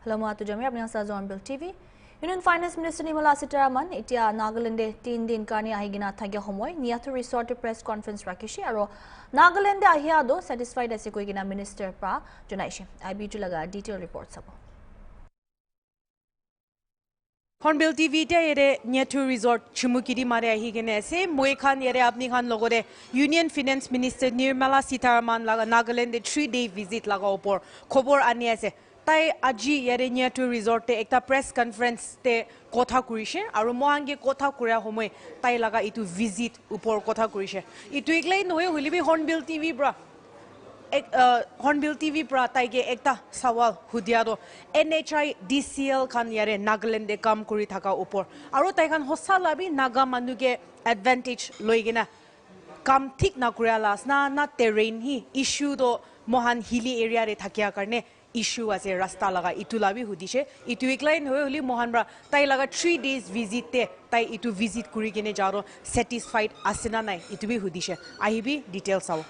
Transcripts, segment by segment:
Hello, Matu Jamir. I'm Hornbill TV. Union Finance Minister Nirmala Sitharaman itia Nagaland 3 din karni ahigina thagya homoy niatu resort press conference rakishi aro Nagaland ahia do satisfied ase koigina minister pa jonaishi. IB laga detail report sabo. Hornbill TV te yere niatu resort chumukiri mare ahigene ase moi khan yere apni khan logore Union Finance Minister Nirmala Sitharaman laga Nagaland 3-day visit laga opor khobor ani ase tai aji yere niatu resort te ekta press conference te kotha kurishe aru mohange kotha kuria homoy tai laga itu visit upor kotha kurishe itu iklei noe hulibi Hornbill TV bra Hornbill TV pra taige ekta sawal hudiado NHI DCL khan yare Nagaland de kam kuri thaka upor aro tai khan hosalabi naga manuge advantage loigena kam thik na kuria las na terrain hi issue do mohan hilly area re thakia karne issue ase rasta laga itu labi hudishe itu ikline hoy holi mohan bra tai laga 3 days visit te tai itu visit kuri gene jaro satisfied asena nai itu bi hudishe ahibi details saw.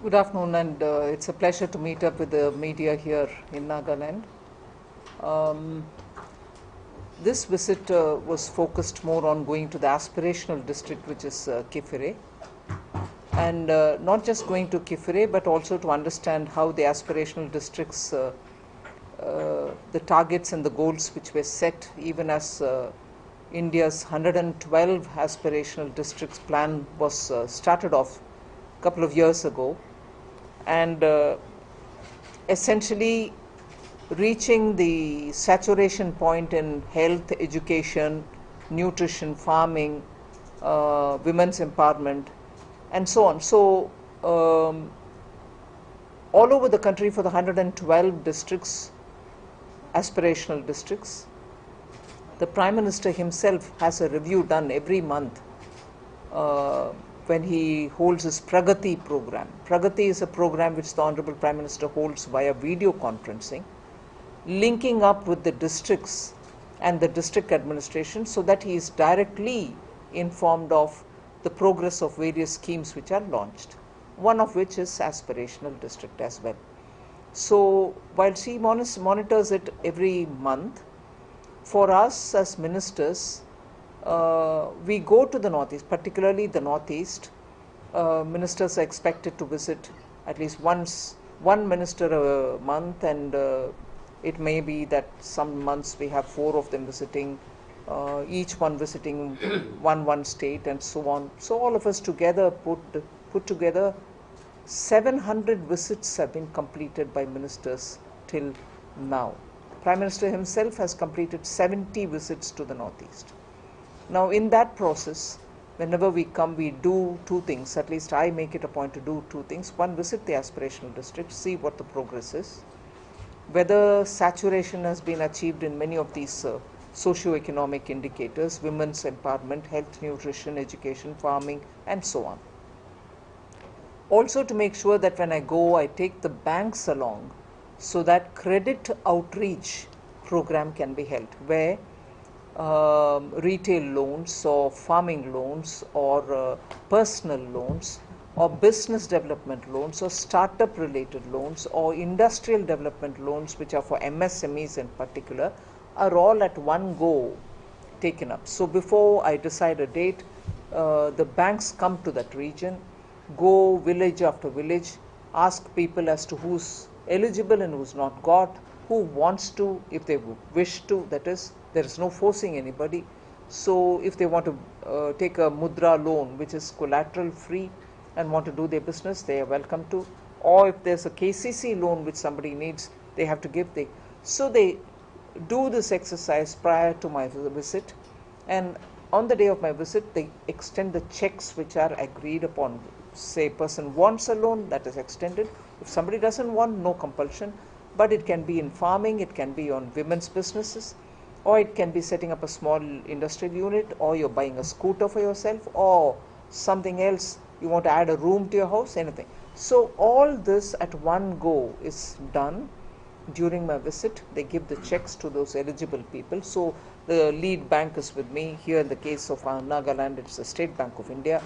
Good afternoon, and it's a pleasure to meet up with the media here in Nagaland. This visit was focused more on going to the aspirational district, which is Kifire, and not just going to Kifire, but also to understand how the aspirational districts, the targets and the goals which were set, even as India's 112 aspirational districts plan was started off a couple of years ago, and essentially reaching the saturation point in health, education, nutrition, farming, women's empowerment, and so on. So all over the country for the 112 districts, aspirational districts, the Prime Minister himself has a review done every month when he holds his Pragati program. Pragati is a program which the Honorable Prime Minister holds via video conferencing, linking up with the districts and the district administration so that he is directly informed of the progress of various schemes which are launched, one of which is aspirational district as well. So while he monitors it every month, for us as ministers, we go to the Northeast, particularly the Northeast. Ministers are expected to visit at least one minister a month, and it may be that some months we have 4 of them visiting, each one visiting one state, and so on. So all of us together put together 700 visits have been completed by ministers till now. Prime Minister himself has completed 70 visits to the Northeast. Now in that process, whenever we come, we do 2 things. At least I make it a point to do 2 things. One, visit the aspirational district, see what the progress is, whether saturation has been achieved in many of these socio-economic indicators, women's empowerment, health, nutrition, education, farming, and so on. Also to make sure that when I go, I take the banks along so that credit outreach program can be held, where retail loans or farming loans or personal loans or business development loans or startup related loans or industrial development loans, which are for MSMEs in particular, are all at one go taken up. So before I decide a date, the banks come to that region, go village after village, ask people as to who's eligible and who's not got, who wants to, if they wish to, that is, there is no forcing anybody. So if they want to take a mudra loan, which is collateral free, and want to do their business, they are welcome to. Or if there's a KCC loan which somebody needs, they have to give. So they do this exercise prior to my visit, and on the day of my visit, they extend the checks which are agreed upon. Say a person wants a loan, that is extended. If somebody doesn't want, no compulsion, but it can be in farming, it can be on women's businesses, or it can be setting up a small industrial unit, or you're buying a scooter for yourself, or something else, you want to add a room to your house, anything. So all this at one go is done during my visit. They give the checks to those eligible people. So the lead bank is with me. Here in the case of Nagaland, it's the State Bank of India.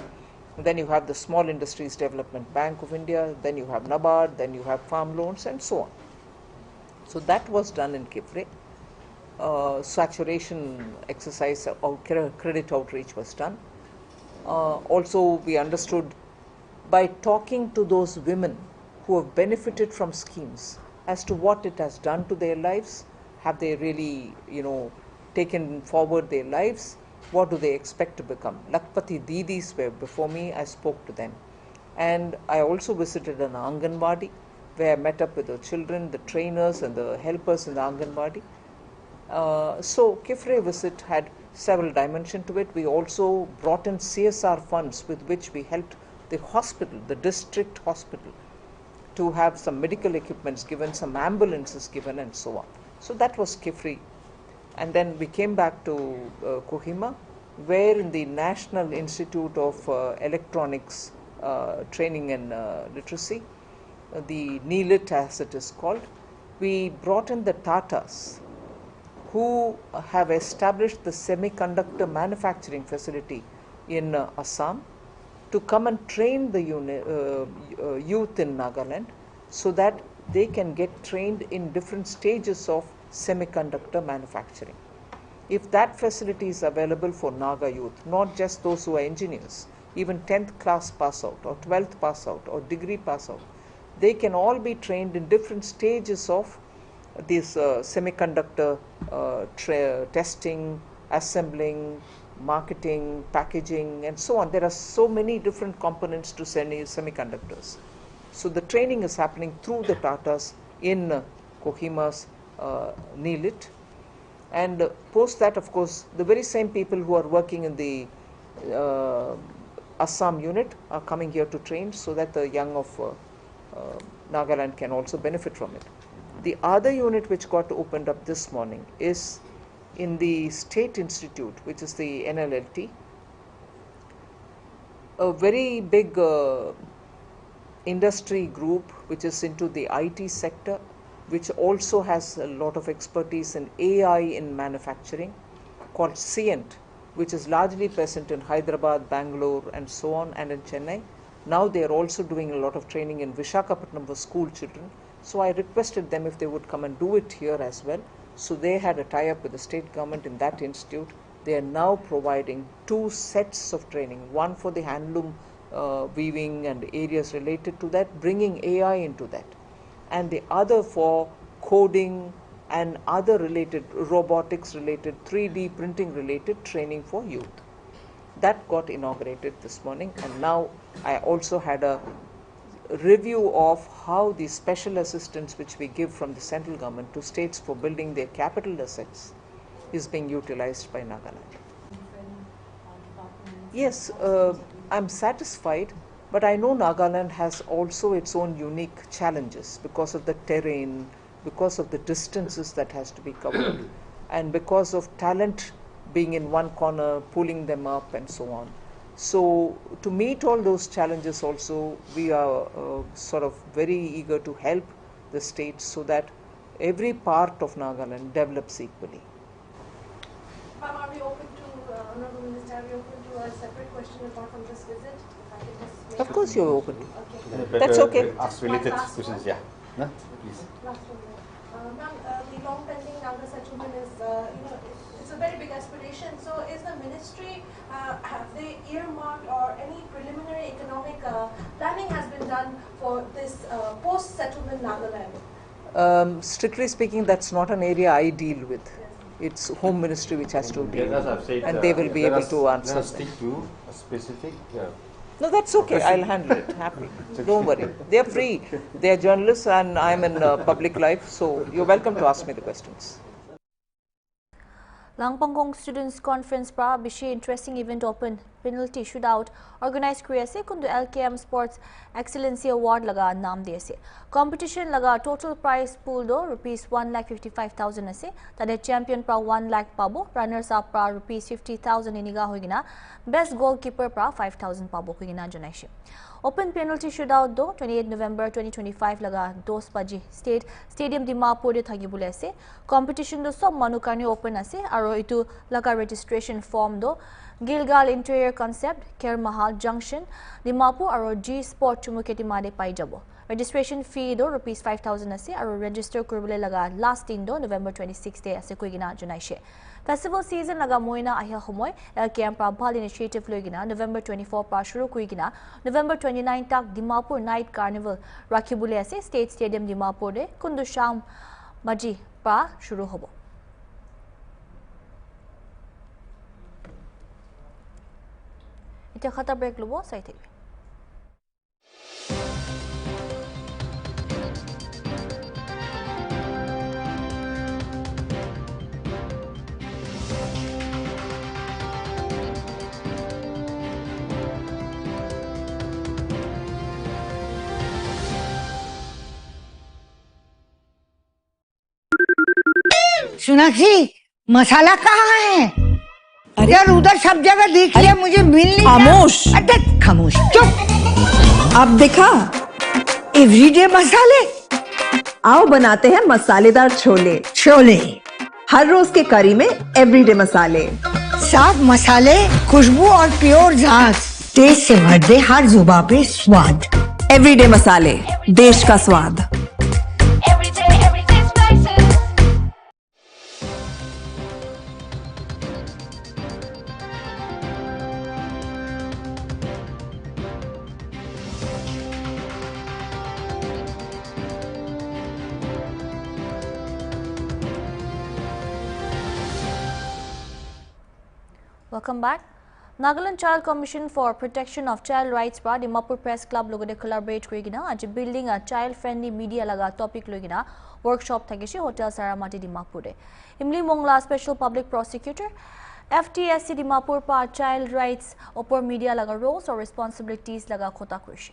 Then you have the Small Industries Development Bank of India, then you have NABARD, then you have farm loans, and so on. So that was done in Kifre. Saturation exercise credit outreach was done. Also, we understood by talking to those women who have benefited from schemes as to what it has done to their lives. Have they really, taken forward their lives? What do they expect to become? Lakpati Didis were before me. I spoke to them. And I also visited an Anganwadi where I met up with the children, the trainers and the helpers in the Anganwadi. So Kifre visit had several dimensions to it. We also brought in CSR funds with which we helped the hospital, the district hospital, to have some medical equipments given, some ambulances given and so on. So that was Kifre. And then we came back to Kohima, where in the National Institute of Electronics Training and Literacy, the NELIT as it is called, we brought in the Tatas who have established the semiconductor manufacturing facility in Assam to come and train the youth in Nagaland so that they can get trained in different stages of semiconductor manufacturing. If that facility is available for Naga youth, not just those who are engineers, even 10th class pass out or 12th pass out or degree pass out, they can all be trained in different stages of this semiconductor testing, assembling, marketing, packaging and so on. There are so many different components to semiconductors. So the training is happening through the Tatas in Kohima's NELIT. And post that, of course, the very same people who are working in the Assam unit are coming here to train so that the young of Nagaland can also benefit from it. The other unit which got opened up this morning is in the State Institute, which is the NLLT, a very big industry group which is into the IT sector, which also has a lot of expertise in AI in manufacturing, called CIENT, which is largely present in Hyderabad, Bangalore and so on, and in Chennai. Now they are also doing a lot of training in Visakhapatnam for school children. So I requested them if they would come and do it here as well. So they had a tie-up with the state government in that institute. They are now providing 2 sets of training, one for the handloom weaving and areas related to that, bringing AI into that, and the other for coding and other related, robotics related, 3D printing related training for youth. That got inaugurated this morning, and now I also had a review of how the special assistance which we give from the central government to states for building their capital assets is being utilized by Nagaland. Yes, I'm satisfied, but I know Nagaland has also its own unique challenges because of the terrain, because of the distances that has to be covered, and because of talent being in one corner, pulling them up and so on. So to meet all those challenges also, we are sort of very eager to help the states so that every part of Nagaland develops equally. Are we open to, Honorable Minister, are we open to a separate question apart from this visit? If I could just make Of course you're open. Okay. That's okay. Ask related questions, yeah. No? Please. Last one. Ma'am, the long pending Naga settlement is, it's a very big aspiration. So is the ministry, have they earmarked or any preliminary economic planning has been done for this post-settlement Nagaland? Strictly speaking, that's not an area I deal with. It's Home Ministry which has to deal with it, and they will be able to answer. Let us stick to a specific. No, that's okay. I'll handle it. Happy. Don't worry. They're free. They're journalists, and I'm in public life, so you're welcome to ask me the questions. Langpangong Students Conference pra bishi interesting event open penalty shootout organized kriya se kundu LKM Sports Excellency Award laga naam de ase competition laga total prize pool do rupees 1,55,000 ase tade champion pra 1 lakh pabo runners up pra rupees 50,000 iniga hoigina best goalkeeper pra 5,000 pabo hoigina janaishi open penalty shootout do 28 November 2025 laga 2 baji stadium Dimapur de thagibule ase competition do sob manu karni open ase aro itu laga registration form do Gilgal Interior Concept, Kermahal Junction, Dimapur aro G Sport Chumuketi made pai jabo. registration fee do rupees 5,000 ase aro register kuribole laga last din do November 26 day ase koigina junaishe festival season laga moina ahia homoy LKM prabhal initiative loigina November 24 pa shuru koigina November 29 tak Dimapur night carnival rakhibule ase state stadium Dimapur de kundusham maji pa shuru hobo ita khata break lobo sai thik Sonakshi मसाला कहाँ है? इधर उधर सब जगह देख लिया मुझे मिल नहीं रहा। खामोश। अरे खामोश चुप। अब देखा एवरीडे मसाले। आओ बनाते हैं मसालेदार छोले। छोले हर रोज के करी में एवरीडे मसाले। साफ मसाले, खुशबू और प्योर झांस। टेस्ट से भर दे हर जुबान पे स्वाद। एवरीडे मसाले, देश का स्वाद। Welcome back. Nagaland Child Commission for Protection of Child Rights pa Dimapur Press Club logode collaborate korigina aji building a child friendly media laga topic logina workshop thakishi Hotel Saramati Dimapur de Imli Mongla Special Public Prosecutor FTSC Dimapur pa child rights opor media laga roles or responsibilities laga khota kurishi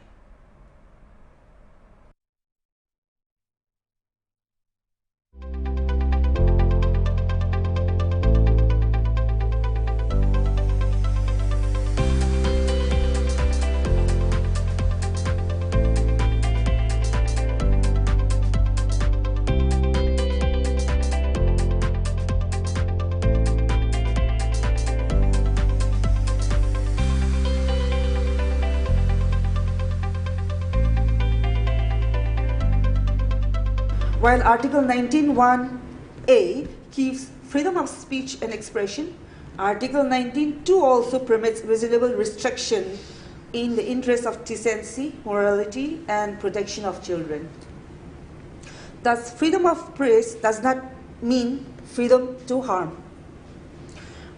While Article 19(1)(a) gives freedom of speech and expression, Article 19(2) also permits reasonable restriction in the interest of decency, morality, and protection of children. Thus, freedom of press does not mean freedom to harm.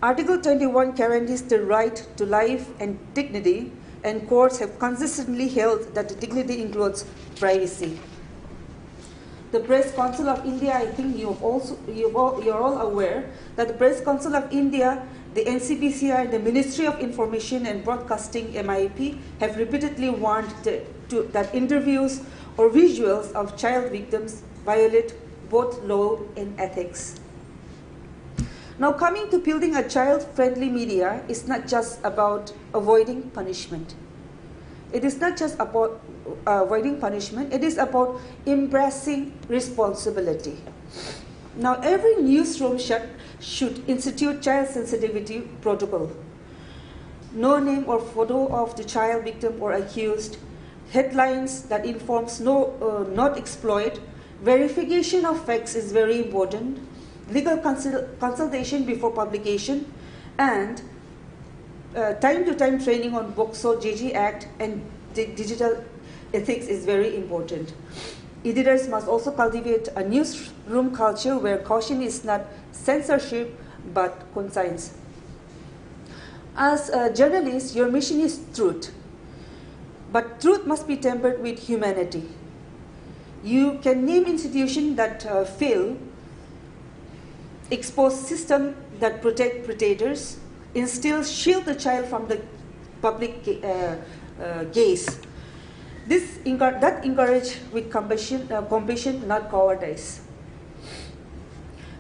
Article 21 guarantees the right to life and dignity, and courts have consistently held that the dignity includes privacy. The Press Council of India, I think you're all aware that the Press Council of India, the NCPCI, and the Ministry of Information and Broadcasting (MIP) have repeatedly warned that interviews or visuals of child victims violate both law and ethics. Now, coming to building a child-friendly media is not just about avoiding punishment. It is not just about avoiding punishment, it is about embracing responsibility. Now, every newsroom should institute child sensitivity protocol. No name or photo of the child victim or accused, headlines that informs not exploit, verification of facts is very important, legal consultation before publication, and time-to-time training on BOXO, JG Act, and digital ethics is very important. Editors must also cultivate a newsroom culture where caution is not censorship but conscience. As a journalist, your mission is truth, but truth must be tempered with humanity. You can name institutions that fail, expose systems that protect predators, shield the child from the public gaze. That encourage with compassion, not cowardice.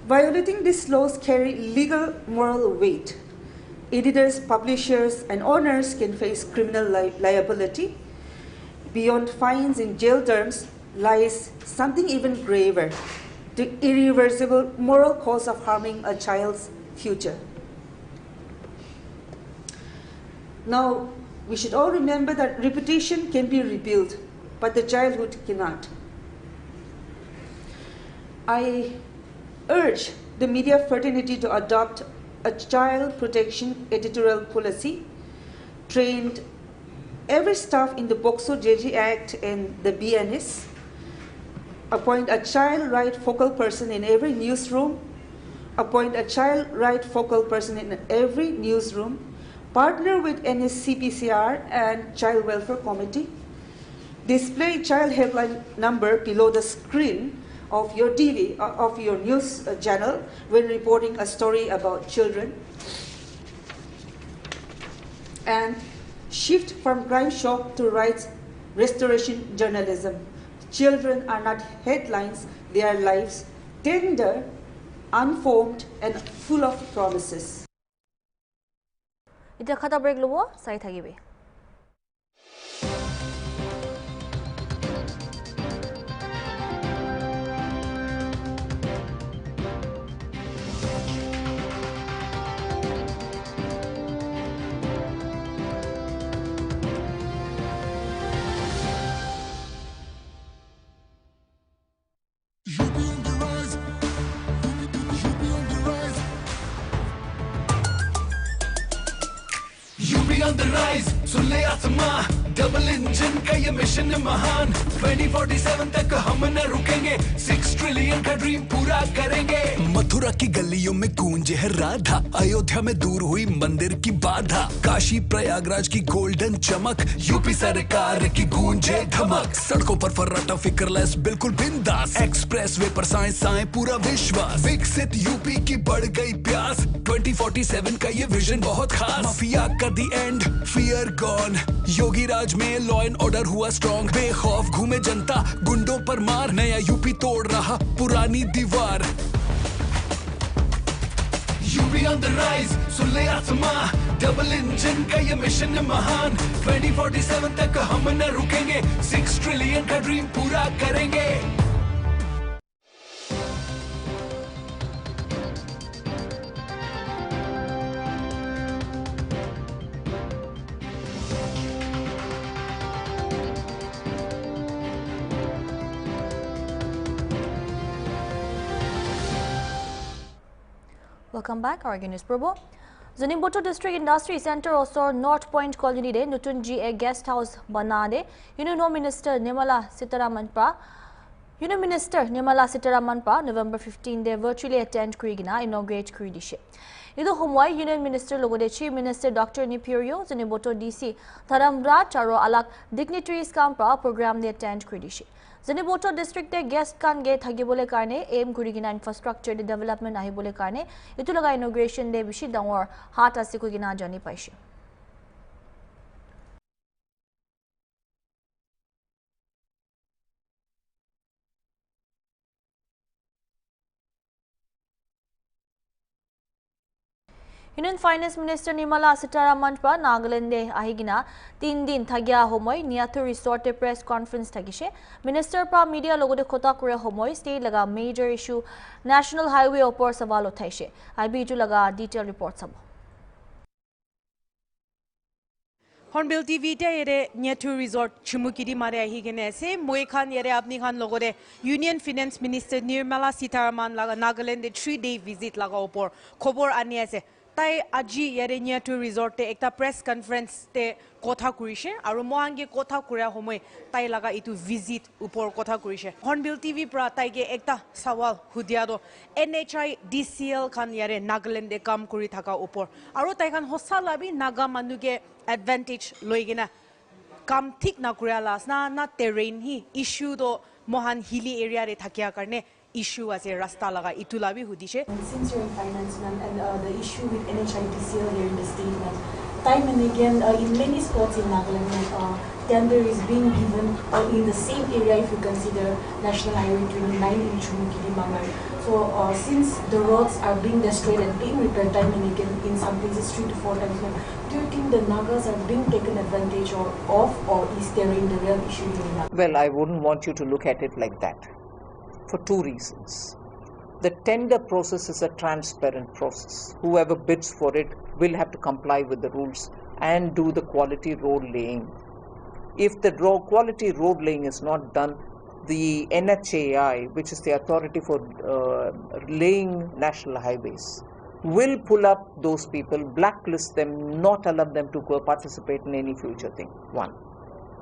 Violating these laws carry legal moral weight. Editors, publishers, and owners can face criminal liability. Beyond fines and jail terms lies something even graver, the irreversible moral cost of harming a child's future. Now, we should all remember that reputation can be rebuilt, but the childhood cannot. I urge the media fraternity to adopt a child protection editorial policy, trained every staff in the POCSO JG Act and the BNS, appoint a child right focal person in every newsroom, appoint a child right focal person in every newsroom, partner with NSCPCR and Child Welfare Committee, display child helpline number below the screen of your TV, of your news channel when reporting a story about children, and shift from crime shock to rights restoration journalism. Children are not headlines, they are lives, tender, unformed, and full of promises. Ita khata break lobo sai thagibe. On the rise, so lay आसमां, double engine का ये mission है महान. 2047 तक हम न रुकेंगे, 6 trillion का dream पूरा करेंगे. मथुरा की गलियों में गूंजे है राधा, अयोध्या में दूर हुई मंदिर की बाधा, काशी प्रयागराज की गोल्डन चमक, यूपी सरकार की गूंजे धमक. सड़कों पर फर्राटा फिक्रलेस बिल्कुल बिंदास, एक्सप्रेस वे पर साए पूरा विश्वास. विकसित यूपी की बढ़ गई प्यास, 2047 का ये विजन बहुत खास. माफिया का दी एंड, फियर गॉन, योगी राज में लॉ एंड ऑर्डर हुआ स्ट्रॉन्ग. बेखौफ घूमे जनता, गुंडों पर मार, नया यूपी तोड़ रहा पुरानी दीवार. UP on the rise, Sule आसमां, डबल इंजन का ये मिशन है महान. 2047 तक हम न रुकेंगे, 6 ट्रिलियन का ड्रीम पूरा करेंगे. Welcome back, Oregon News Probo. Zunimboto District Industry Center osor North Point Colony de Nutun GA Guest House banade. Union Minister Nirmala Sitharaman pa November 15 de virtually attend Kurigina inaugurate Kuridishe. Ido Humwai Union Minister logode Chief Minister Dr. Nipurio Zunimboto DC Tharamraj aro alak dignitaries kampa program de attend Kuridishe. Zunimboto district te guest kan ge thagibole karne aim kurigina infrastructure de development ahibole karne itu laga inauguration de bishi dangor hat ase kurigina jani paise. Union Finance Minister Nirmala Sitharaman pa Nagaland de ahigina 3 din thagya homoy Niathu Resort te press conference thagishe. Minister pa media logode khota kore homoy state laga major issue National Highway opor sawal uthaise. IB tu laga detail report sabo. Hornbill TV te yere Niathu Resort chumukidi mare ahigene ase moi khan yere apni khan logore Union Finance Minister Nirmala Sitharaman laga Nagaland de 3-day visit laga opor khobor ani ase. Tai aji yere Niathu Resort te ekta press conference te kotha kurishe aru mohange kotha kuria homoy tai laga itu visit upor kotha kurishe. Hornbill TV pra tai ge ekta sawal hudia do NHI DCL khan yere Nagaland de kam kuri thaka upor aru tai khan hosala bi naga manu ge advantage loigena kam thik na kuria las na terrain hi issue do mohan hilly area re thakia karne issue as a rasta laga itulabi hudishe. Since you're in finance, ma'am, and the issue with NHITCL here in the state, ma'am, time and again in many spots in Nagaland, tender is being given in the same area if you consider National Highway 29 in Chumukidi Mangar. So since the roads are being destroyed and being repaired time and again in some places 3 to 4 times, ma'am, do you think the Nagas are being taken advantage of, or is there in the real issue here in Nagaland? Well, I wouldn't want you to look at it like that. For 2 reasons. The tender process is a transparent process. Whoever bids for it will have to comply with the rules and do the quality road laying. if the quality road laying is not done, the NHAI, which is the authority for laying national highways, will pull up those people, blacklist them, not allow them to go participate in any future thing. One.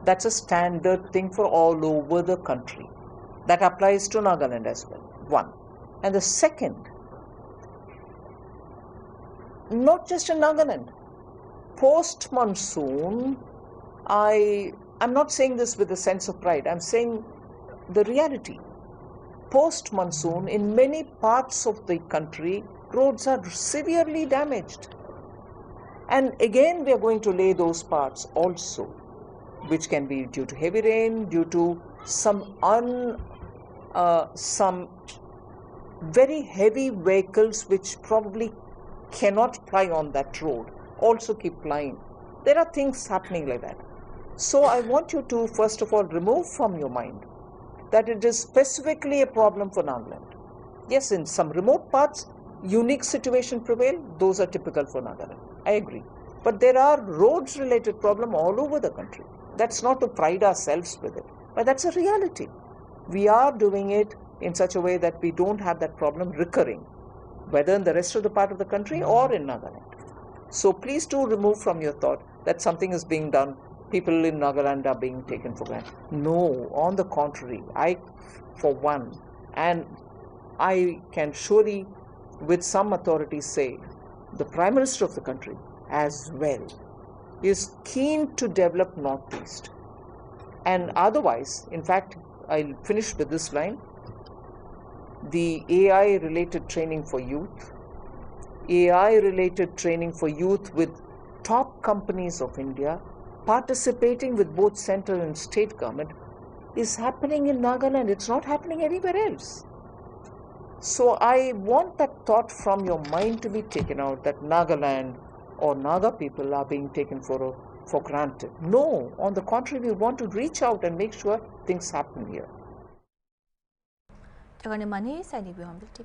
That's a standard thing for all over the country. That applies to Nagaland as well. One. And the second, not just in Nagaland, post-monsoon, I'm not saying this with a sense of pride, I'm saying the reality. Post-monsoon, in many parts of the country, roads are severely damaged. And again, we are going to lay those parts also, which can be due to heavy rain, due to some very heavy vehicles which probably cannot ply on that road, also keep plying. There are things happening like that. So I want you to, first of all, remove from your mind that it is specifically a problem for Nagaland. Yes, in some remote parts, unique situation prevail, those are typical for Nagaland. I agree. But there are roads-related problems all over the country. That's not to pride ourselves with it, but that's a reality. We are doing it in such a way that we don't have that problem recurring, whether in the rest of the part of the country or in Nagaland. So please do remove from your thought that something is being done, people in Nagaland are being taken for granted. No, on the contrary, I, for one, and I can surely with some authority say, the Prime Minister of the country as well is keen to develop Northeast. And otherwise, in fact, I'll finish with this line, the AI-related training for youth, AI-related training for youth with top companies of India, participating with both central and state government, is happening in Nagaland. It's not happening anywhere else. So I want that thought from your mind to be taken out that Nagaland or Naga people are being taken for granted. No, on the contrary, we want to reach out and make sure things happen here. Nagamese, Hornbill TV.